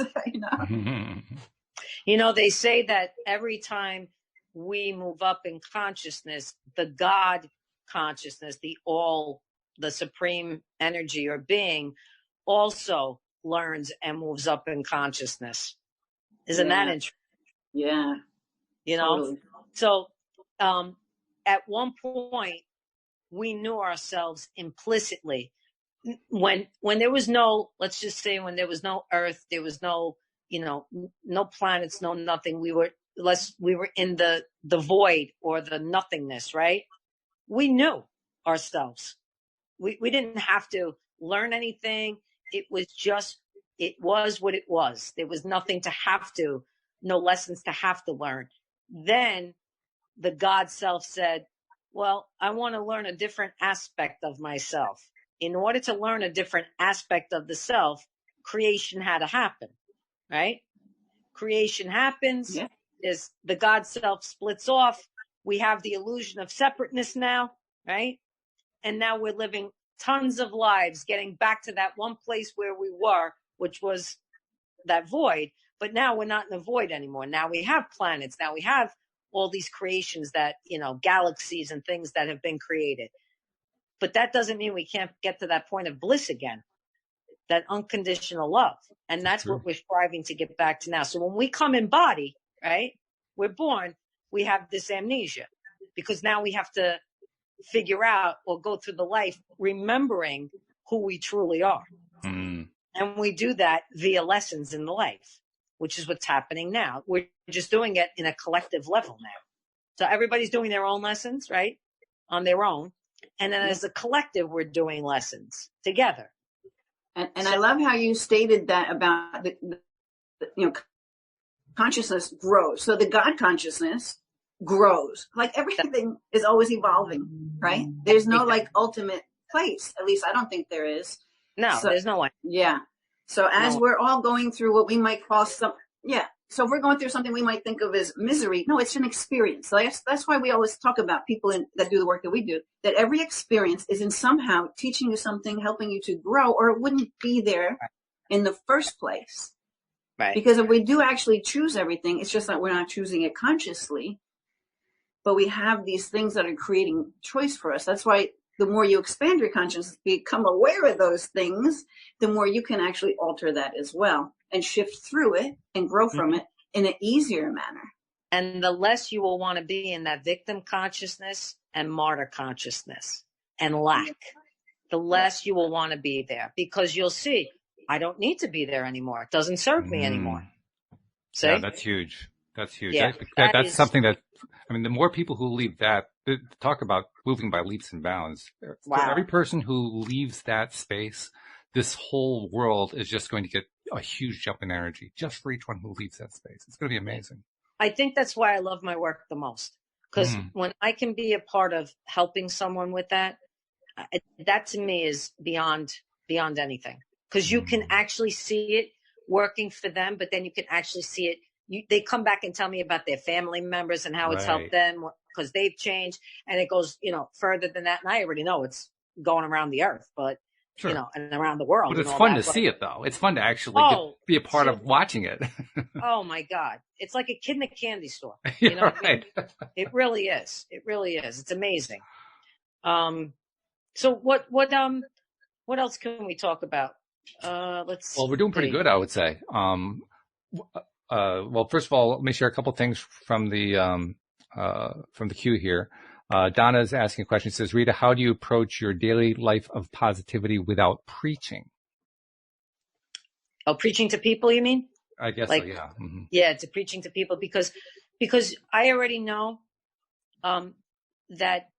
They say that every time we move up in consciousness, the God consciousness, the supreme energy or being, also learns and moves up in consciousness. Isn't that interesting? Yeah. You know? Totally. So, at one point, we knew ourselves implicitly. When there was no, let's just say when there was no earth, there was no, no planets, no nothing. We were in the void or the nothingness, right? We knew ourselves. We didn't have to learn anything. It was what it was. There was nothing to have to, no lessons to have to learn. Then the God self said, well, I want to learn a different aspect of myself. In order to learn a different aspect of the self, creation had to happen, right? Creation happens. Yeah. Is the God self splits off. We have the illusion of separateness now, right? And now we're living tons of lives getting back to that one place where we were, which was that void. But now we're not in the void anymore. Now we have planets. Now we have all these creations that, galaxies and things that have been created. But that doesn't mean we can't get to that point of bliss again, that unconditional love. And that's what we're striving to get back to now. So when we come in body, right, we're born, we have this amnesia because now we have to figure out or go through the life remembering who we truly are. Mm. And we do that via lessons in the life, which is what's happening now. We're just doing it in a collective level now. So everybody's doing their own lessons, right, on their own. And then as a collective, we're doing lessons together. And so, I love how you stated that about the consciousness grows. So the God consciousness grows. Like everything is always evolving, right? There's no like ultimate place. At least I don't think there is. No, there's no one. Yeah. So as we're all going through what we might call so if we're going through something we might think of as misery, no, it's an experience. So that's why we always talk about people that do the work that we do, that every experience is in somehow teaching you something, helping you to grow, or it wouldn't be there in the first place. Right. Because if we do actually choose everything, it's just that we're not choosing it consciously, but we have these things that are creating choice for us. That's why the more you expand your consciousness, become aware of those things, the more you can actually alter that as well and shift through it and grow from it in an easier manner. And the less you will want to be in that victim consciousness and martyr consciousness and lack, the less you will want to be there because you'll see, I don't need to be there anymore. It doesn't serve me anymore. See? Yeah, that's huge. That's huge. Yeah, that's something that, the more people who leave that, talk about moving by leaps and bounds. Wow. For every person who leaves that space, this whole world is just going to get a huge jump in energy just for each one who leaves that space. It's going to be amazing. I think that's why I love my work the most. Because when I can be a part of helping someone with that, that to me is beyond anything. Because you can actually see it working for them, but then you can actually see it. They come back and tell me about their family members and how it's helped them because they've changed. And it goes, further than that. And I already know it's going around the earth, but, and around the world. But it's fun to see it, though. It's fun to actually be a part of watching it. Oh, my God. It's like a kid in a candy store. You know what I mean? It really is. It really is. It's amazing. So what else can we talk about? Let's see. Well, we're doing pretty good, I would say. Well, first of all, let me share a couple things from the queue here. Donna is asking a question. She says, Rita, how do you approach your daily life of positivity without preaching? Oh, preaching to people, you mean? I guess so, yeah. Mm-hmm. Yeah, to preaching to people because I already know that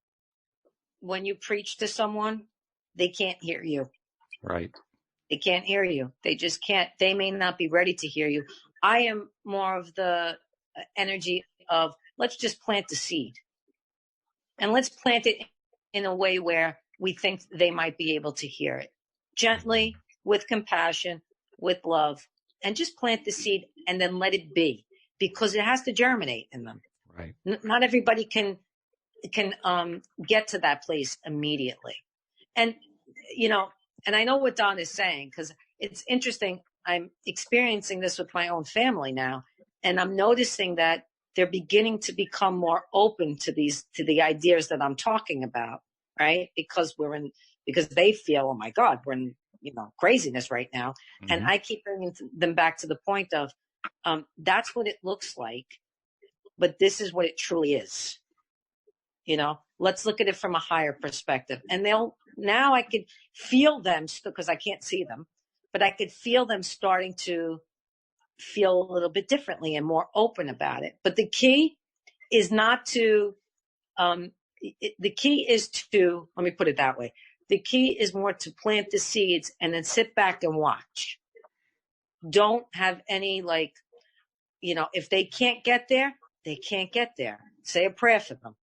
when you preach to someone, they can't hear you. Right. They can't hear you. They just can't. They may not be ready to hear you. I am more of the energy of let's just plant the seed. And let's plant it in a way where we think they might be able to hear it. Gently, with compassion, with love, and just plant the seed and then let it be because it has to germinate in them. Right. Not everybody can get to that place immediately. And, and I know what Don is saying because it's interesting. I'm experiencing this with my own family now, and I'm noticing that they're beginning to become more open to the ideas that I'm talking about, right? Because they feel, oh my God, we're in, craziness right now. Mm-hmm. And I keep bringing them back to the point of That's what it looks like, but this is what it truly is. Let's look at it from a higher perspective. And now I could feel them, because I can't see them, but I could feel them starting to feel a little bit differently and more open about it. But the key is not to, the key is to, let me put it that way. The key is more to plant the seeds and then sit back and watch. Don't have any, if they can't get there, they can't get there. Say a prayer for them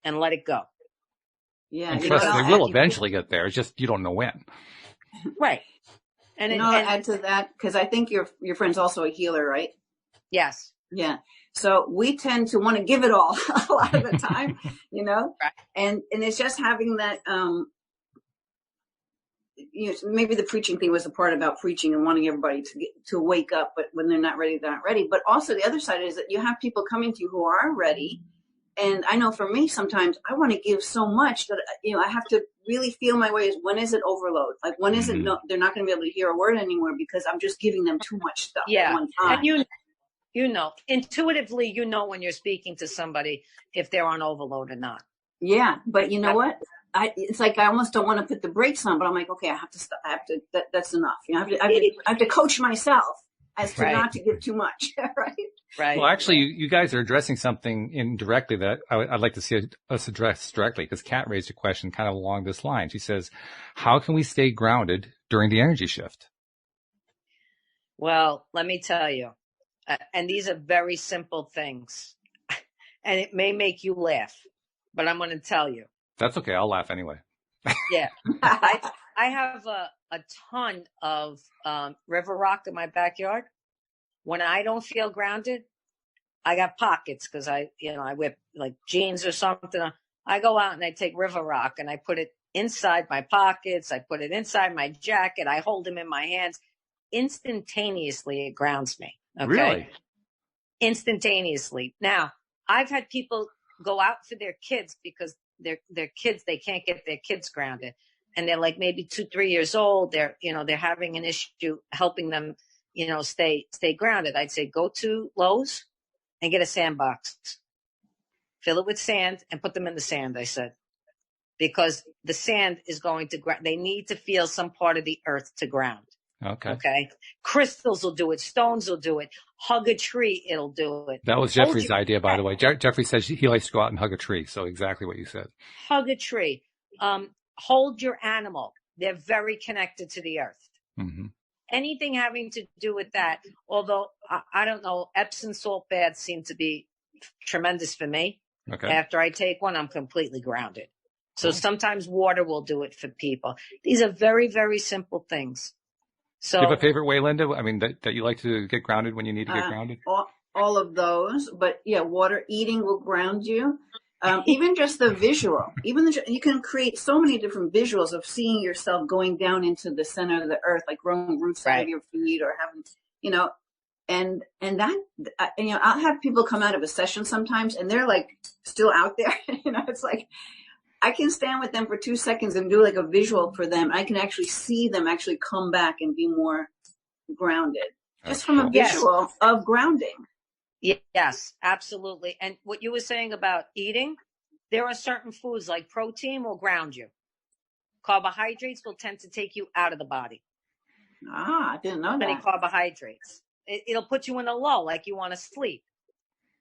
and let it go. Yeah. And trust they will eventually get there. It's just, you don't know when. Right. And I'll add to that, because I think your friend's also a healer, right? Yes. Yeah. So we tend to want to give it all a lot of the time, right. And it's just having that, maybe the preaching thing was a part about preaching and wanting everybody to wake up, but when they're not ready, they're not ready. But also the other side is that you have people coming to you who are ready. And I know for me, sometimes I want to give so much that, I have to really feel my way. When is it overload? Like, when is it, no, they're not going to be able to hear a word anymore because I'm just giving them too much stuff at one time. And intuitively, when you're speaking to somebody, if they're on overload or not. Yeah. But you know what? It's like I almost don't want to put the brakes on, but I'm like, okay, I have to stop. That's enough. I have to coach myself as to not to give too much. Right. Well, actually, you guys are addressing something indirectly that I'd like to see us address directly, because Kat raised a question kind of along this line. She says, how can we stay grounded during the energy shift? Well, let me tell you, and these are very simple things, and it may make you laugh, but I'm going to tell you. That's okay. I'll laugh anyway. Yeah. I have a ton of river rock in my backyard. When I don't feel grounded, I got pockets because I wear like jeans or something. I go out and I take river rock and I put it inside my pockets. I put it inside my jacket. I hold them in my hands. Instantaneously, it grounds me. Okay? Really? Instantaneously. Now, I've had people go out for their kids because they're kids. They can't get their kids grounded. And they're like maybe 2-3 years old. They're having an issue helping them, stay grounded. I'd say go to Lowe's and get a sandbox, fill it with sand and put them in the sand. I said, because the sand is going to ground. They need to feel some part of the earth to ground. Okay. Crystals will do it. Stones will do it. Hug a tree. It'll do it. That was Jeffrey's idea, by the way. Jeffrey says he likes to go out and hug a tree. So exactly what you said. Hug a tree. Hold your animal. They're very connected to the earth. Mm-hmm. Anything having to do with that, although I don't know, Epsom salt baths seem to be tremendous for me. Okay. After I take one, I'm completely grounded. So sometimes water will do it for people. These are very, very simple things. So, Oh. Do you have a favorite way, Linda? I mean, that you like to get grounded when you need to get grounded? All of those, but yeah, water, eating will ground you. Even just the visual, you can create so many different visuals of seeing yourself going down into the center of the earth, like growing roots out of your feet, or having, and that, I'll have people come out of a session sometimes and they're like still out there. It's like, I can stand with them for 2 seconds and do like a visual for them. I can actually see them actually come back and be more grounded, just from a visual of grounding. Yes, absolutely. And what you were saying about eating, there are certain foods like protein will ground you. Carbohydrates will tend to take you out of the body. I didn't know that. Many carbohydrates. It'll put you in a lull, like you want to sleep.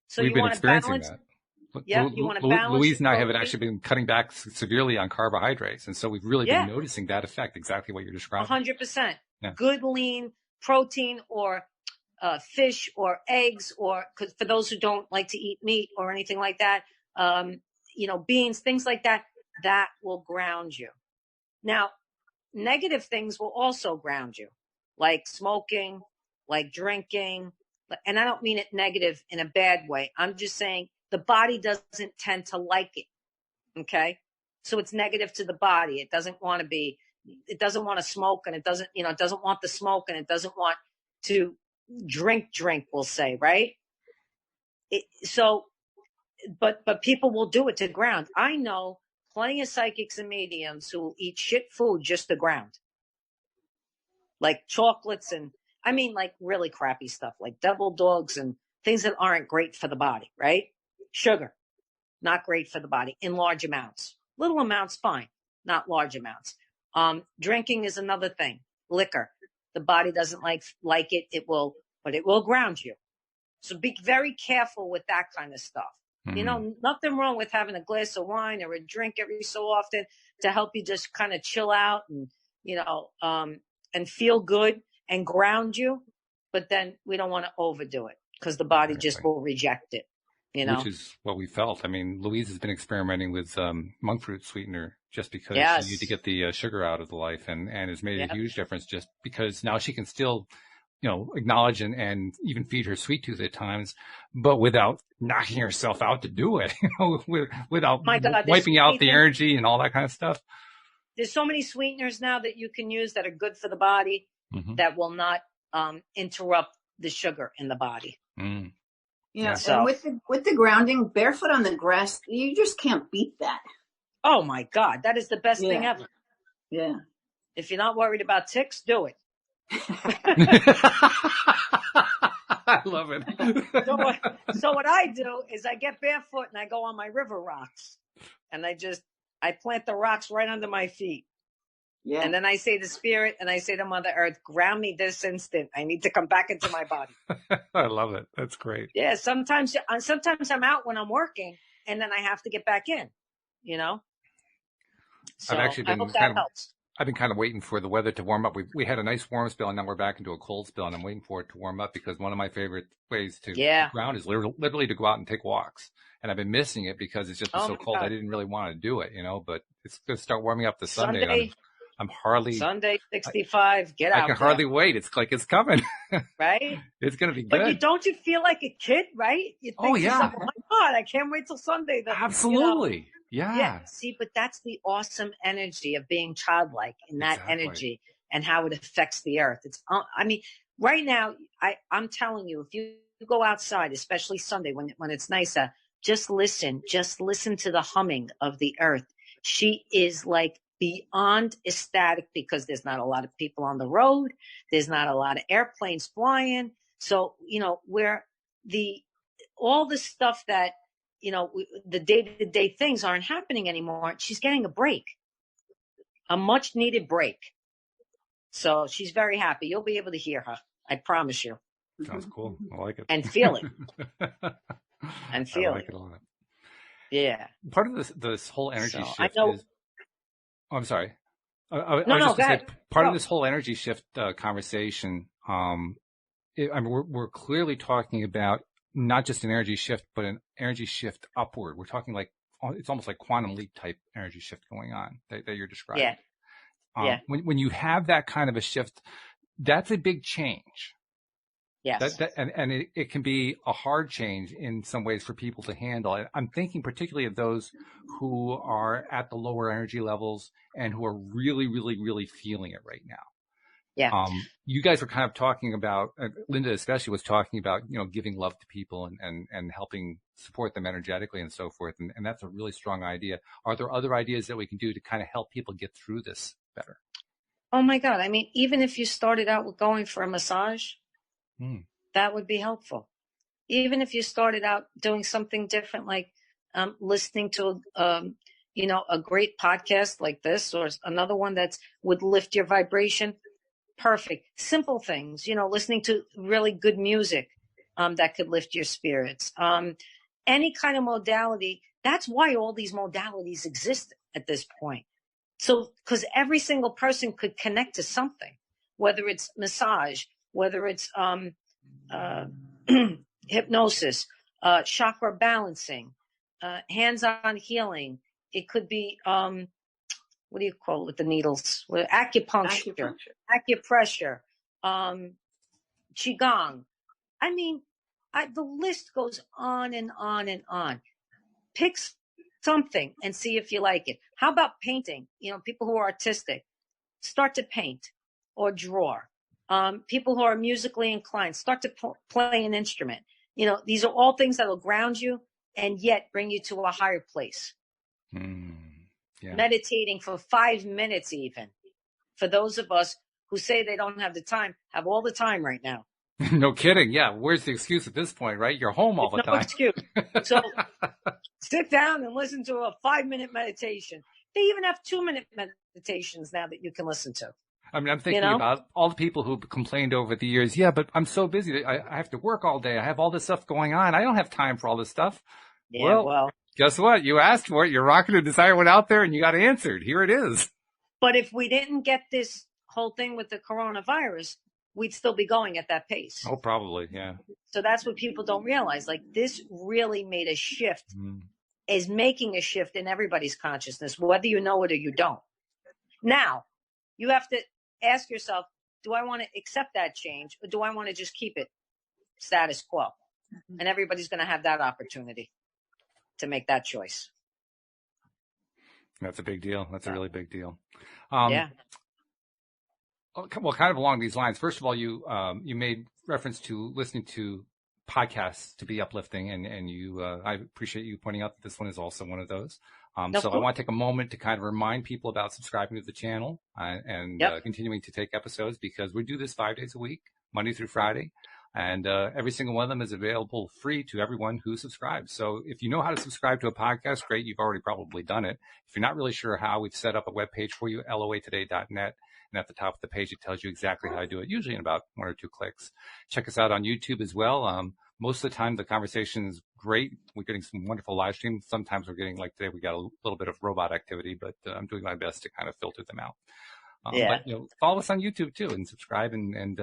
So We've you been want experiencing to balance. that. Yeah, you want to balance. Louise and I have actually been cutting back severely on carbohydrates, and so we've really been noticing that effect, exactly what you're describing. 100%. Yeah. Good lean protein or fish or eggs, or cause for those who don't like to eat meat or anything like that, beans, things like that, that will ground you. Now, negative things will also ground you, like smoking, like drinking. And I don't mean it negative in a bad way. I'm just saying the body doesn't tend to like it. Okay. So it's negative to the body. It doesn't want to smoke, and it doesn't want the smoke, and it doesn't want to drink, we'll say, right? But people will do it to ground. I know plenty of psychics and mediums who will eat shit food just to ground. Like chocolates, and I mean, like really crappy stuff, like devil dogs and things that aren't great for the body, right? Sugar, not great for the body in large amounts. Little amounts, fine, not large amounts. Drinking is another thing. Liquor, the body doesn't like it. But it will ground you. So be very careful with that kind of stuff. You know, nothing wrong with having a glass of wine or a drink every so often to help you just kind of chill out and, you know, and feel good and ground you. But then we don't want to overdo it because the body just will reject it, you know. Which is what we felt. I mean, Louise has been experimenting with monk fruit sweetener just because she needed to get the sugar out of the life and has made a huge difference just because now she can still, you know, acknowledge and even feed her sweet tooth at times, but without knocking herself out to do it, you know, without wiping out the energy and all that kind of stuff. There's so many sweeteners now that you can use that are good for the body that will not interrupt the sugar in the body. Yeah, so, and with the grounding, barefoot on the grass, you just can't beat that. Oh my God, that is the best thing ever. Yeah. If you're not worried about ticks, do it. I love it. So what I do is I get barefoot and I go on my river rocks and I plant the rocks right under my feet. Yeah. And then I say to Spirit and I say to Mother Earth, ground me this instant. I need to come back into my body. I love it. That's great. Yeah. Sometimes I'm out when I'm working and then I have to get back in, you know? So I hope that helps. I've been kind of waiting for the weather to warm up. We had a nice warm spell, and now we're back into a cold spell, and I'm waiting for it to warm up because one of my favorite ways to ground is literally to go out and take walks. And I've been missing it because it's just been so cold. I didn't really want to do it, you know, but it's going to start warming up this Sunday. I'm hardly... Sunday, 65, get out. I can hardly wait. It's like it's coming. Right? It's going to be good. But don't you feel like a kid, right? You think oh my God, I can't wait till Sunday. Absolutely. You know? Yeah. See, but that's the awesome energy of being childlike in that energy and how it affects the earth. It's, I mean, right now, I'm telling you, if you go outside, especially Sunday when it's nicer, just listen to the humming of the earth. She is like beyond ecstatic because there's not a lot of people on the road. There's not a lot of airplanes flying. So, you know, all the stuff that, you know, the day-to-day things aren't happening anymore. She's getting a break, a much-needed break. So she's very happy. You'll be able to hear her. I promise you. Sounds cool. I like it. And feel it. I like it a lot. Yeah. Part of this whole energy shift I know. is... Oh, I'm sorry. No, go ahead. Part of this whole energy shift conversation, we're clearly talking about not just an energy shift, but an energy shift upward. We're talking like, it's almost like quantum leap type energy shift going on that you're describing. Yeah. When you have that kind of a shift, that's a big change. Yes. And it can be a hard change in some ways for people to handle. I'm thinking particularly of those who are at the lower energy levels and who are really, really, really feeling it right now. Yeah. You guys were kind of talking about, Linda especially was talking about, you know, giving love to people and helping support them energetically and so forth. And that's a really strong idea. Are there other ideas that we can do to kind of help people get through this better? Oh my God. I mean, even if you started out with going for a massage, that would be helpful. Even if you started out doing something different, like listening to, a great podcast like this or another one that would lift your vibration. Perfect. Simple things, you know, listening to really good music that could lift your spirits. Any kind of modality. That's why all these modalities exist at this point. So, because every single person could connect to something, whether it's massage, whether it's hypnosis, chakra balancing, hands-on healing. It could be, what do you call it with the needles? Acupuncture, acupressure, qigong. I mean, the list goes on and on and on. Pick something and see if you like it. How about painting? You know, people who are artistic, start to paint or draw. People who are musically inclined, start to play an instrument. You know, these are all things that will ground you and yet bring you to a higher place. Yeah. Meditating for 5 minutes even. For those of us who say they don't have the time have all the time right now. No kidding. Yeah. Where's the excuse at this point, right? You're home all the time. No excuse. So sit down and listen to a 5-minute meditation. They even have 2-minute meditations now that you can listen to. I mean, I'm thinking about all the people who complained over the years. Yeah, but I'm so busy. I have to work all day. I have all this stuff going on. I don't have time for all this stuff. Yeah, well, guess what? You asked for it. Your rocket of desire went out there and you got answered. Here it is. But if we didn't get this whole thing with the coronavirus, we'd still be going at that pace. Oh, probably. Yeah. So that's what people don't realize. Like, this really made a shift, is making a shift in everybody's consciousness, whether you know it or you don't. Now, you have to ask yourself, do I want to accept that change, or do I want to just keep it status quo? And everybody's going to have that opportunity to make that choice. That's a big deal. That's a really big deal. Yeah. Well, kind of along these lines. First of all, you made reference to listening to podcasts to be uplifting, and you I appreciate you pointing out that this one is also one of those. So I want to take a moment to kind of remind people about subscribing to the channel and continuing to take episodes, because we do this 5 days a week, Monday through Friday. And every single one of them is available free to everyone who subscribes. So if you know how to subscribe to a podcast, great. You've already probably done it. If you're not really sure how, we've set up a web page for you, loatoday.net. And at the top of the page, it tells you exactly how to do it, usually in about 1 or 2 clicks. Check us out on YouTube as well. Most of the time, the conversation is great. We're getting some wonderful live streams. Sometimes we're getting, like today, we got a little bit of robot activity, but I'm doing my best to kind of filter them out. But follow us on YouTube too, and subscribe and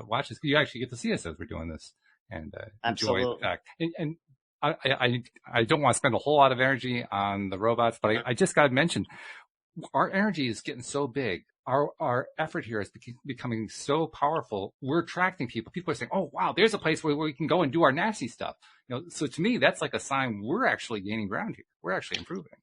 watch us. You actually get to see us as we're doing this and enjoy the fact. And I don't want to spend a whole lot of energy on the robots, but I just got to mention, our energy is getting so big. Our effort here is becoming so powerful. We're attracting people. People are saying, "Oh, wow, there's a place where we can go and do our nasty stuff." So to me, that's like a sign we're actually gaining ground here. We're actually improving.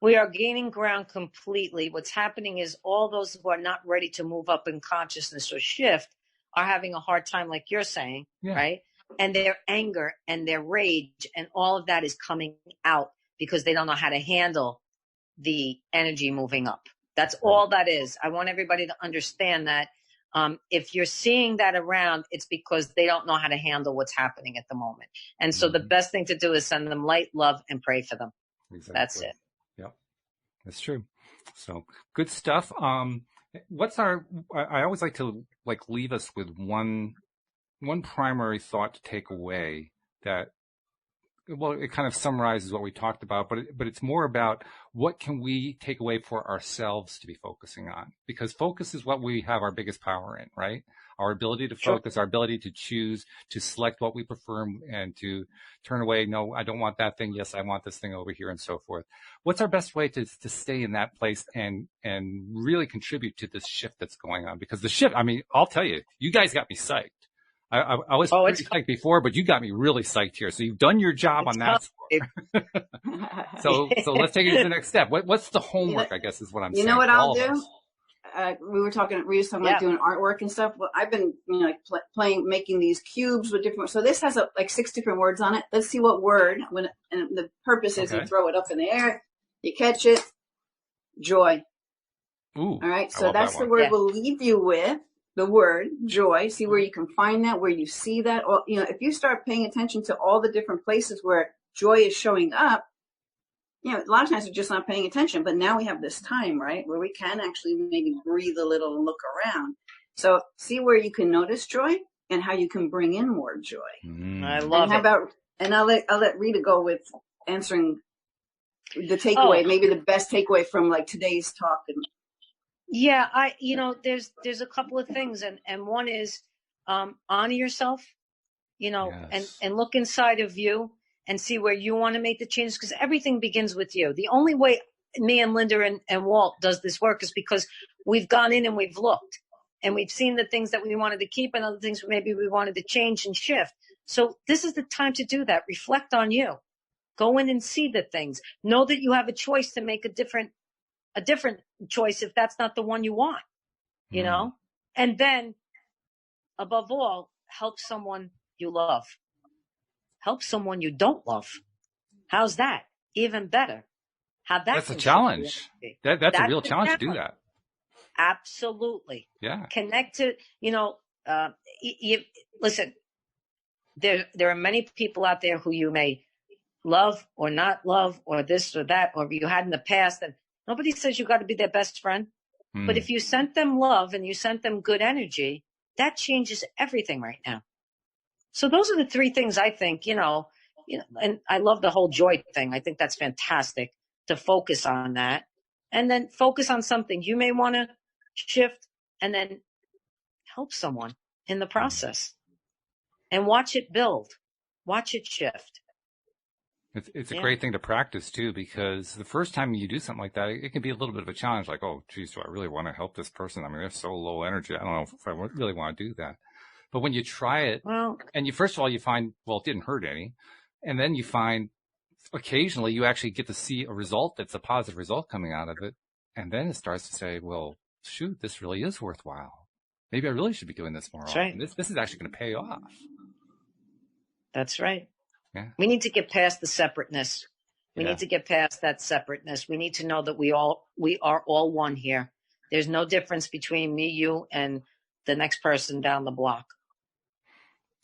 We are gaining ground completely. What's happening is all those who are not ready to move up in consciousness or shift are having a hard time, like you're saying, right? And their anger and their rage and all of that is coming out because they don't know how to handle the energy moving up. That's all that is. I want everybody to understand that if you're seeing that around, it's because they don't know how to handle what's happening at the moment. And so the best thing to do is send them light, love, and pray for them. Exactly. That's it. Yep. That's true. So good stuff. I always like to leave us with one primary thought to take away that, well, it kind of summarizes what we talked about, but it's more about what can we take away for ourselves to be focusing on, because focus is what we have our biggest power in, right? Our ability to focus, our ability to choose, to select what we prefer and to turn away. No, I don't want that thing. Yes, I want this thing over here, and so forth. What's our best way to stay in that place and really contribute to this shift that's going on? Because the shift, I mean, I'll tell you, you guys got me psyched. I was pretty psyched before, but you got me really psyched here. So you've done your job on that score. So let's take it to the next step. What's the homework, I guess, is what I'm saying. You know what I'll do? We were talking about doing artwork and stuff. Well, I've been, playing, making these cubes with different. So this has 6 different words on it. Let's see what word. And the purpose is you throw it up in the air, you catch it. Joy. Ooh. All right. So that's the word we'll leave you with. The word joy. See where you can find that, where you see that. Or, if you start paying attention to all the different places where joy is showing up, a lot of times we're just not paying attention. But now we have this time, right, where we can actually maybe breathe a little and look around. So see where you can notice joy and how you can bring in more joy. I love it. And I'll let Rita go with answering the takeaway, maybe the best takeaway from today's talk. Yeah, there's a couple of things, and one is honor yourself, and look inside of you and see where you want to make the changes, because everything begins with you. The only way me and Linda and Walt does this work is because we've gone in and we've looked and we've seen the things that we wanted to keep and other things maybe we wanted to change and shift. So this is the time to do that. Reflect on you. Go in and see the things. Know that you have a choice to make a different choice if that's not the one you want, and then above all, help someone you love. Help someone you don't love. How's that? Even better. That's a challenge. That's a real challenge to do that. Absolutely. Yeah. Connect to, listen, there are many people out there who you may love or not love or this or that, or you had in the past, and nobody says you got to be their best friend. But if you sent them love and you sent them good energy, that changes everything right now. So those are the three things I think, and I love the whole joy thing. I think that's fantastic to focus on that, and then focus on something you may want to shift, and then help someone in the process and watch it build, watch it shift. It's a great thing to practice too, because the first time you do something like that, it can be a little bit of a challenge. Like, oh, geez, do I really want to help this person? I mean, they're so low energy. I don't know if I really want to do that. But when you try it, and first of all, you find, well, it didn't hurt any. And then you find occasionally you actually get to see a result that's a positive result coming out of it. And then it starts to say, well, shoot, this really is worthwhile. Maybe I really should be doing this more often. Right. This is actually going to pay off. That's right. Yeah. We need to get past the separateness. We need to get past that separateness. We need to know that we are all one here. There's no difference between me, you, and the next person down the block.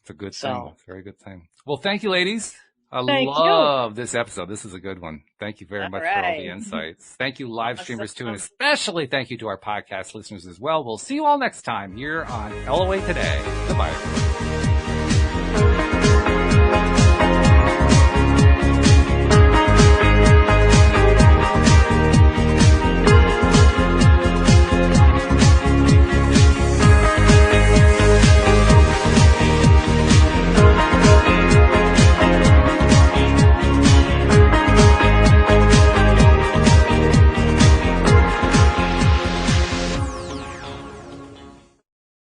It's a good thing. It's a very good thing. Well, thank you, ladies. I Thank love you. this episode. This is a good one. Thank you very much for all the insights. Thank you, live streamers, too, and especially thank you to our podcast listeners as well. We'll see you all next time here on LOA Today. Goodbye, everyone.